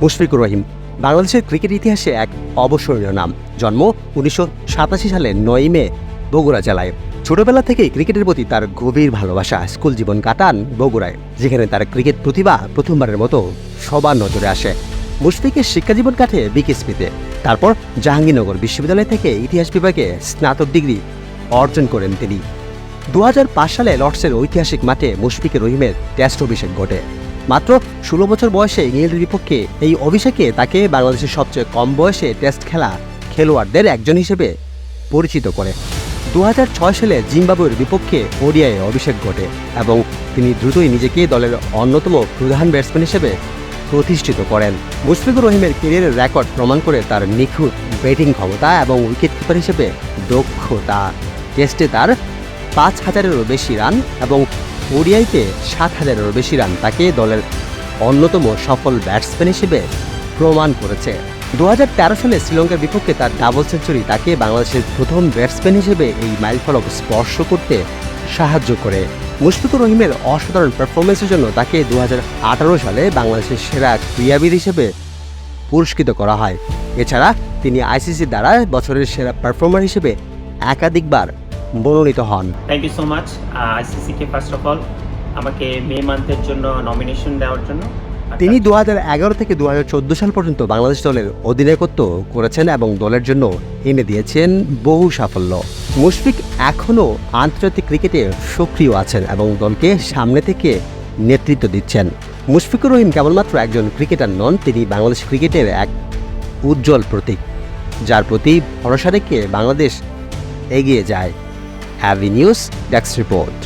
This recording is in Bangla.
মুশফিকুর রহিম বাংলাদেশের ক্রিকেট ইতিহাসে এক অবিস্মরণীয় নাম। জন্ম 1987 সালের 9 মে বগুড়া জেলায়। ছোটবেলা থেকেই ক্রিকেটের প্রতি তার গভীর ভালোবাসা। স্কুল জীবন কাটান বগুড়ায়, যেখানে তার ক্রিকেট প্রতিভা প্রথমবারের মতো সবার নজরে আসে। মুশফিকের শিক্ষাজীবন কাটে বিকেএসপিতে। তারপর জাহাঙ্গীরনগর বিশ্ববিদ্যালয় থেকে ইতিহাস বিভাগে স্নাতক ডিগ্রি অর্জন করেন তিনি। 2005 সালে লর্ডসের ঐতিহাসিক মাঠে মুশফিকুর রহিমের টেস্ট অভিষেক ঘটে। মাত্র 16 বছর বয়সে ইংল্যান্ডের বিপক্ষে এই অভিষেকে তাকে বাংলাদেশের সবচেয়ে কম বয়সে টেস্ট খেলা খেলোয়াড়দের একজন হিসেবে পরিচিত করে। 2006 সালে জিম্বাবুয়ের বিপক্ষে ওডিআইয়ে অভিষেক ঘটে এবং তিনি দ্রুতই নিজেকে দলের অন্যতম প্রধান ব্যাটসম্যান হিসেবে প্রতিষ্ঠিত করেন। মুশফিকুর রহিমের ক্যারিয়ারের রেকর্ড প্রমাণ করে তার নিখুঁত ব্যাটিং ক্ষমতা এবং উইকেট কিপার হিসেবে দক্ষতা। টেস্টে তার 5,000-এরও বেশি রান এবং ওডিআইতে 7,000-এরও বেশি রান তাকে দলের অন্যতম সফল ব্যাটসম্যান হিসেবে প্রমাণ করেছে। 2013 সালে শ্রীলঙ্কার বিপক্ষে তার ডাবল সেঞ্চুরি তাকে বাংলাদেশের প্রথম ব্যাটসম্যান হিসেবে এই মাইলফলক স্পর্শ করতে সাহায্য করে। মুশফিকুর রহিমের অসাধারণ পারফরমেন্সের জন্য তাকে 2018 সালে বাংলাদেশের সেরা ক্রীড়াবিদ হিসেবে পুরস্কৃত করা হয়। এছাড়া তিনি আইসিসি দ্বারা বছরের সেরা পারফর্মার হিসেবে একাধিকবার মনোনীত হন। থ্যাংক ইউ সো মাচ আইসিসিকে ফার্স্ট অফ অল আমাকে মে মান্থের জন্য নমিনেশন দেওয়ার জন্য। তিনি 2011 থেকে 2014 সাল পর্যন্ত বাংলাদেশ দলের অধিনায়কত্ব করেছেন এবং দলের জন্য এনে দিয়েছেন বহু সাফল্য। মুশফিক এখনও আন্তর্জাতিক ক্রিকেটে সক্রিয় আছেন এবং দলকে সামনে থেকে নেতৃত্ব দিচ্ছেন। মুশফিকুর রহিম কেবলমাত্র একজন ক্রিকেটার নন, তিনি বাংলাদেশ ক্রিকেটের এক উজ্জ্বল প্রতীক, যার প্রতি ভরসা রেখে বাংলাদেশ এগিয়ে যায়। অ্যাভি নিউজ ডেস্ক রিপোর্ট।